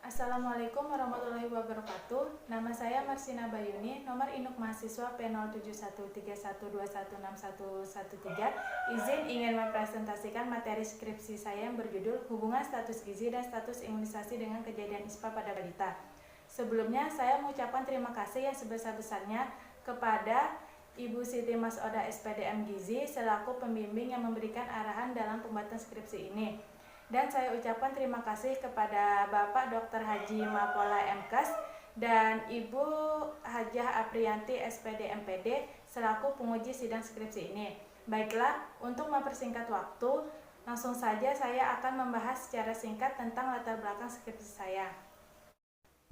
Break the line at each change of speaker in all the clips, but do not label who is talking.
Assalamualaikum warahmatullahi wabarakatuh. Nama saya Marsina Bayuni, nomor induk mahasiswa P071312161113. Izin ingin mempresentasikan materi skripsi saya yang berjudul Hubungan Status Gizi dan Status Imunisasi dengan Kejadian ISPA pada Balita. Sebelumnya saya mengucapkan terima kasih yang sebesar-besarnya kepada Ibu Siti Masoda SPDM Gizi selaku pembimbing yang memberikan arahan dalam pembuatan skripsi ini. Dan saya ucapkan terima kasih kepada Bapak Dr. Haji Mapola MKes dan Ibu Hajah Aprianti SPD MPD selaku penguji sidang skripsi ini. Baiklah, untuk mempersingkat waktu, langsung saja saya akan membahas secara singkat tentang latar belakang skripsi saya.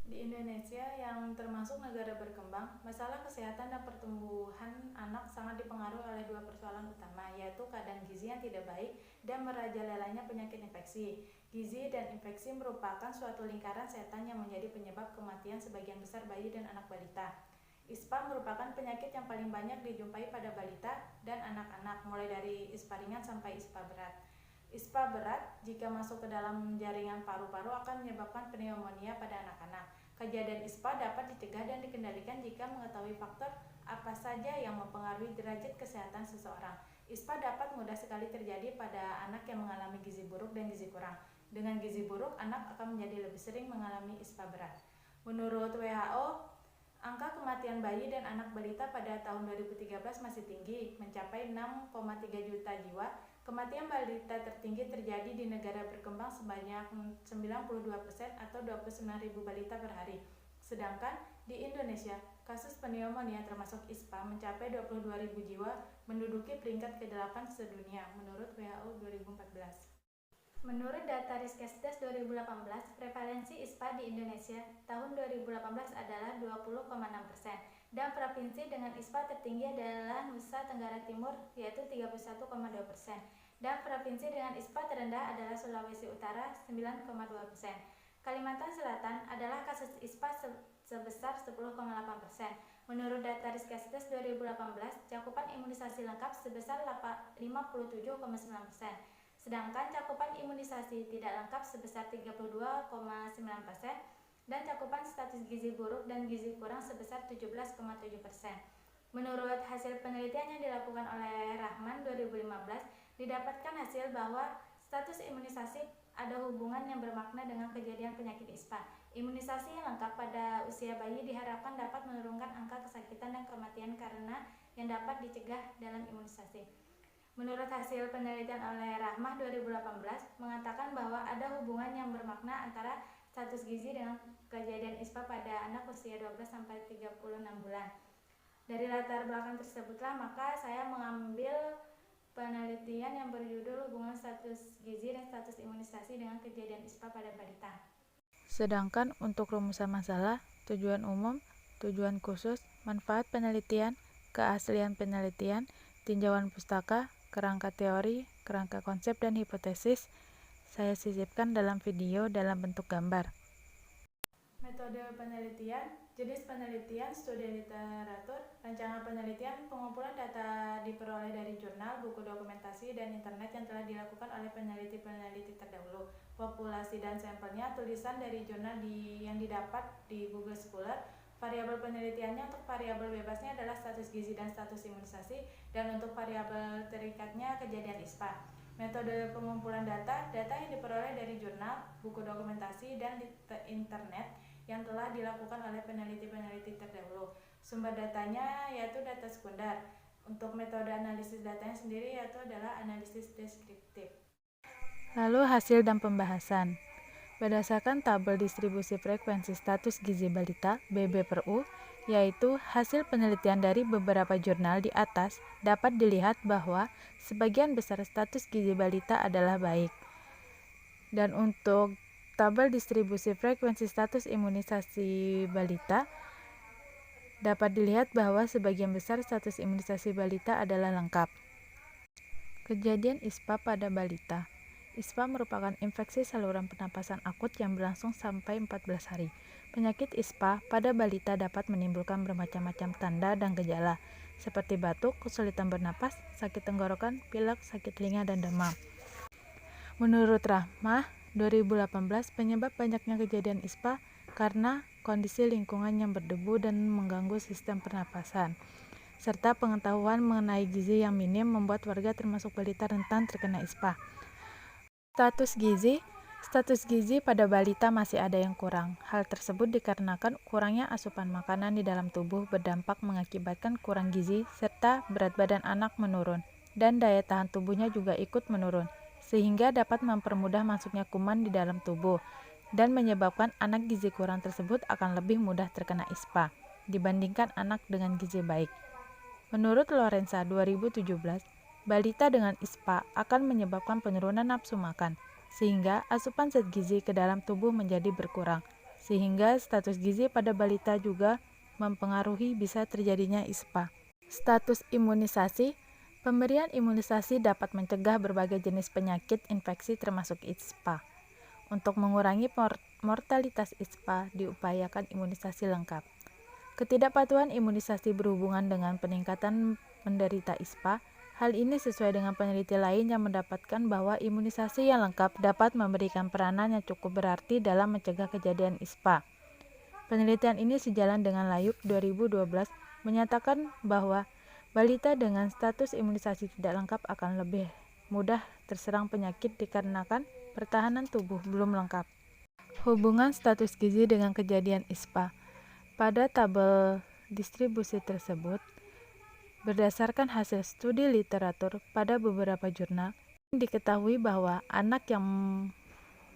Di Indonesia yang termasuk negara berkembang, masalah kesehatan dan pertumbuhan anak sangat dipengaruhi oleh dua persoalan utama, yaitu keadaan gizi yang tidak baik dan merajalelanya penyakit infeksi. Gizi dan infeksi merupakan suatu lingkaran setan yang menjadi penyebab kematian sebagian besar bayi dan anak balita. ISPA merupakan penyakit yang paling banyak dijumpai pada balita dan anak-anak, mulai dari ISPA ringan sampai ISPA berat. ISPA berat, jika masuk ke dalam jaringan paru-paru, akan menyebabkan pneumonia pada anak-anak. Kejadian ISPA dapat dicegah dan dikendalikan jika mengetahui faktor apa saja yang mempengaruhi derajat kesehatan seseorang. ISPA dapat mudah sekali terjadi pada anak yang mengalami gizi buruk dan gizi kurang. Dengan gizi buruk, anak akan menjadi lebih sering mengalami ISPA berat. Menurut WHO, angka kematian bayi dan anak balita pada tahun 2013 masih tinggi, mencapai 6,3 juta jiwa. Kematian balita tertinggi terjadi di negara berkembang sebanyak 92% atau 29.000 balita per hari. Sedangkan di Indonesia, kasus pneumonia termasuk ISPA mencapai 22.000 jiwa, menduduki peringkat ke-8 sedunia menurut WHO 2014. Menurut data Riskesdas 2018, prevalensi ISPA di Indonesia tahun 2018 adalah 20,6%. Dan provinsi dengan ISPA tertinggi adalah Nusa Tenggara Timur, yaitu 31,2%. Dan provinsi dengan ISPA terendah adalah Sulawesi Utara, 9,2%. Kalimantan Selatan adalah kasus ISPA sebesar 10,8%. Menurut data Riskesdas 2018, cakupan imunisasi lengkap sebesar 57,9%. Sedangkan cakupan imunisasi tidak lengkap sebesar 32,9%. Dan cakupan status gizi buruk dan gizi kurang sebesar 17,7%. Menurut hasil penelitian yang dilakukan oleh Rahman 2015, didapatkan hasil bahwa status imunisasi ada hubungan yang bermakna dengan kejadian penyakit ISPA. Imunisasi yang lengkap pada usia bayi diharapkan dapat menurunkan angka kesakitan dan kematian karena yang dapat dicegah dalam imunisasi. Menurut hasil penelitian oleh Rahmah 2018 mengatakan bahwa ada hubungan yang bermakna antara status gizi dengan kejadian ISPA pada anak usia 12-36 bulan. Dari latar belakang tersebutlah maka saya mengambil penelitian yang berjudul Hubungan Status Gizi dan Status Imunisasi dengan Kejadian ISPA pada Balita.
Sedangkan untuk rumusan masalah, tujuan umum, tujuan khusus, manfaat penelitian, keaslian penelitian, tinjauan pustaka, kerangka teori, kerangka konsep dan hipotesis, saya sisipkan dalam video dalam bentuk gambar.
Metode penelitian, jenis penelitian, studi literatur, rancangan penelitian, pengumpulan data diperoleh dari jurnal, buku dokumentasi, dan internet yang telah dilakukan oleh peneliti-peneliti terdahulu, populasi dan sampelnya, tulisan dari jurnal yang didapat di Google Scholar. Variabel penelitiannya untuk variabel bebasnya adalah status gizi dan status imunisasi, dan untuk variabel terikatnya kejadian ISPA. Metode pengumpulan data yang diperoleh dari jurnal, buku dokumentasi, dan internet yang telah dilakukan oleh peneliti-peneliti terdahulu. Sumber datanya yaitu data sekunder. Untuk metode analisis datanya sendiri yaitu adalah analisis deskriptif.
Lalu hasil dan pembahasan. Berdasarkan tabel distribusi frekuensi status gizi balita BB/U, yaitu hasil penelitian dari beberapa jurnal di atas, dapat dilihat bahwa sebagian besar status gizi balita adalah baik. Dan untuk tabel distribusi frekuensi status imunisasi balita, dapat dilihat bahwa sebagian besar status imunisasi balita adalah lengkap. Kejadian ISPA pada balita. ISPA merupakan infeksi saluran pernapasan akut yang berlangsung sampai 14 hari. Penyakit ISPA pada balita dapat menimbulkan bermacam-macam tanda dan gejala, seperti batuk, kesulitan bernapas, sakit tenggorokan, pilek, sakit telinga, dan demam. Menurut Rahmah, 2018, penyebab banyaknya kejadian ISPA karena kondisi lingkungan yang berdebu dan mengganggu sistem pernapasan, serta pengetahuan mengenai gizi yang minim membuat warga termasuk balita rentan terkena ISPA. Status gizi pada balita masih ada yang kurang. Hal tersebut dikarenakan kurangnya asupan makanan di dalam tubuh berdampak mengakibatkan kurang gizi serta berat badan anak menurun dan daya tahan tubuhnya juga ikut menurun, sehingga dapat mempermudah masuknya kuman di dalam tubuh dan menyebabkan anak gizi kurang tersebut akan lebih mudah terkena ISPA dibandingkan anak dengan gizi baik. Menurut Lorenza 2017, balita dengan ISPA akan menyebabkan penurunan nafsu makan, sehingga asupan zat gizi ke dalam tubuh menjadi berkurang, sehingga status gizi pada balita juga mempengaruhi bisa terjadinya ISPA. Status imunisasi. Pemberian imunisasi dapat mencegah berbagai jenis penyakit infeksi termasuk ISPA. Untuk mengurangi mortalitas ISPA, diupayakan imunisasi lengkap. Ketidakpatuhan imunisasi berhubungan dengan peningkatan penderita ISPA. Hal ini sesuai dengan peneliti lain yang mendapatkan bahwa imunisasi yang lengkap dapat memberikan peranan yang cukup berarti dalam mencegah kejadian ISPA. Penelitian ini sejalan dengan Layuk 2012 menyatakan bahwa balita dengan status imunisasi tidak lengkap akan lebih mudah terserang penyakit dikarenakan pertahanan tubuh belum lengkap. Hubungan status gizi dengan kejadian ISPA. Pada tabel distribusi tersebut, berdasarkan hasil studi literatur pada beberapa jurnal, diketahui bahwa anak yang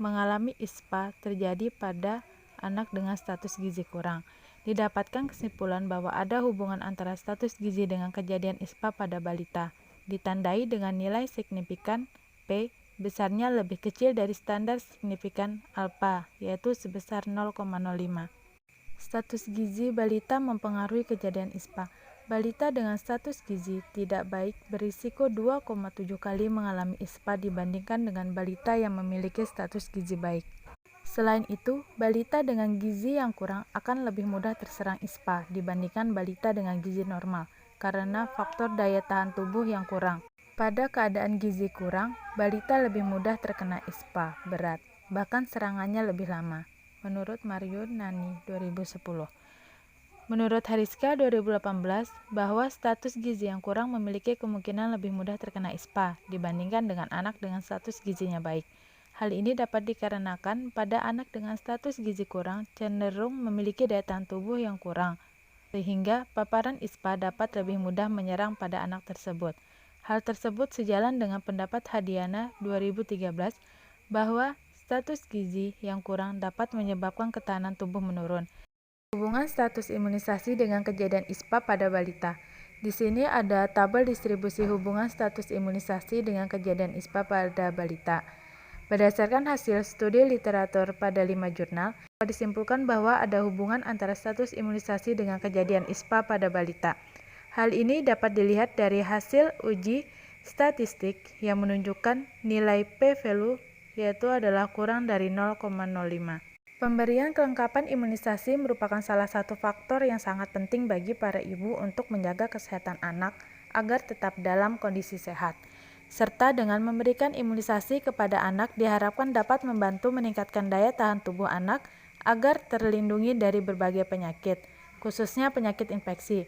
mengalami ISPA terjadi pada anak dengan status gizi kurang. Didapatkan kesimpulan bahwa ada hubungan antara status gizi dengan kejadian ISPA pada balita, ditandai dengan nilai signifikan P besarnya lebih kecil dari standar signifikan alfa, yaitu sebesar 0,05. Status gizi balita mempengaruhi kejadian ISPA. Balita dengan status gizi tidak baik berisiko 2,7 kali mengalami ISPA dibandingkan dengan balita yang memiliki status gizi baik. Selain itu, balita dengan gizi yang kurang akan lebih mudah terserang ISPA dibandingkan balita dengan gizi normal karena faktor daya tahan tubuh yang kurang. Pada keadaan gizi kurang, balita lebih mudah terkena ISPA berat, bahkan serangannya lebih lama. Menurut Mario Nani 2010. Menurut Hariska 2018, bahwa status gizi yang kurang memiliki kemungkinan lebih mudah terkena ISPA dibandingkan dengan anak dengan status gizinya baik. Hal ini dapat dikarenakan pada anak dengan status gizi kurang cenderung memiliki daya tahan tubuh yang kurang, sehingga paparan ISPA dapat lebih mudah menyerang pada anak tersebut. Hal tersebut sejalan dengan pendapat Hadiana 2013 bahwa status gizi yang kurang dapat menyebabkan ketahanan tubuh menurun. Hubungan status imunisasi dengan kejadian ISPA pada balita. Di sini ada tabel distribusi hubungan status imunisasi dengan kejadian ISPA pada balita. Berdasarkan hasil studi literatur pada 5 jurnal, disimpulkan bahwa ada hubungan antara status imunisasi dengan kejadian ISPA pada balita. Hal ini dapat dilihat dari hasil uji statistik yang menunjukkan nilai p-value yaitu adalah kurang dari 0,05. Pemberian kelengkapan imunisasi merupakan salah satu faktor yang sangat penting bagi para ibu untuk menjaga kesehatan anak agar tetap dalam kondisi sehat. Serta dengan memberikan imunisasi kepada anak diharapkan dapat membantu meningkatkan daya tahan tubuh anak agar terlindungi dari berbagai penyakit, khususnya penyakit infeksi.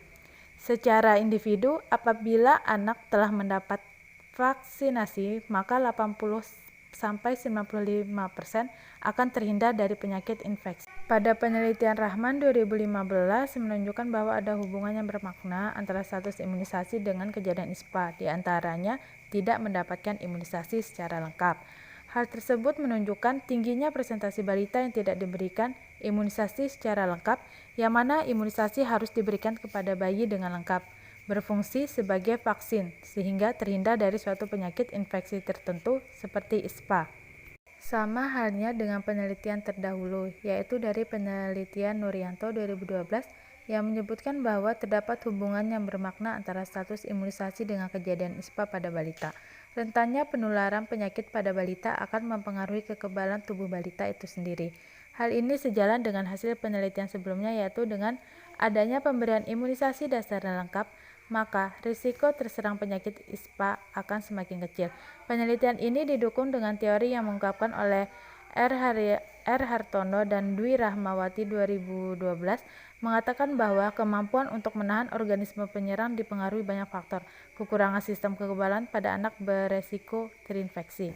Secara individu, apabila anak telah mendapat vaksinasi, maka 80-95% akan terhindar dari penyakit infeksi. Pada penelitian Rahman 2015 menunjukkan bahwa ada hubungan yang bermakna antara status imunisasi dengan kejadian ISPA, di antaranya tidak mendapatkan imunisasi secara lengkap. Hal tersebut menunjukkan tingginya presentasi balita yang tidak diberikan imunisasi secara lengkap, yang mana imunisasi harus diberikan kepada bayi dengan lengkap, berfungsi sebagai vaksin, sehingga terhindar dari suatu penyakit infeksi tertentu seperti ISPA. Sama halnya dengan penelitian terdahulu, yaitu dari penelitian Nuryanto 2012 yang menyebutkan bahwa terdapat hubungan yang bermakna antara status imunisasi dengan kejadian ISPA pada balita. Rentannya penularan penyakit pada balita akan mempengaruhi kekebalan tubuh balita itu sendiri. Hal ini sejalan dengan hasil penelitian sebelumnya, yaitu dengan adanya pemberian imunisasi dasar dan lengkap, maka risiko terserang penyakit ISPA akan semakin kecil. Penelitian ini didukung dengan teori yang mengungkapkan oleh R. Hartono dan Dwi Rahmawati 2012 mengatakan bahwa kemampuan untuk menahan organisme penyerang dipengaruhi banyak faktor, kekurangan sistem kekebalan pada anak beresiko terinfeksi.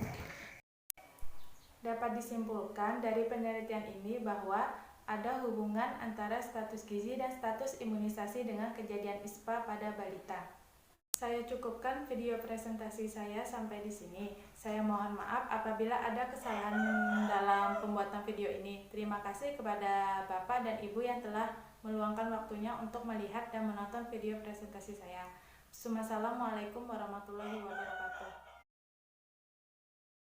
Dapat disimpulkan dari penelitian ini bahwa ada hubungan antara status gizi dan status imunisasi dengan kejadian ISPA pada balita. Saya cukupkan video presentasi saya sampai di sini. Saya mohon maaf apabila ada kesalahan dalam pembuatan video ini. Terima kasih kepada Bapak dan Ibu yang telah meluangkan waktunya untuk melihat dan menonton video presentasi saya. Wassalamualaikum warahmatullahi wabarakatuh.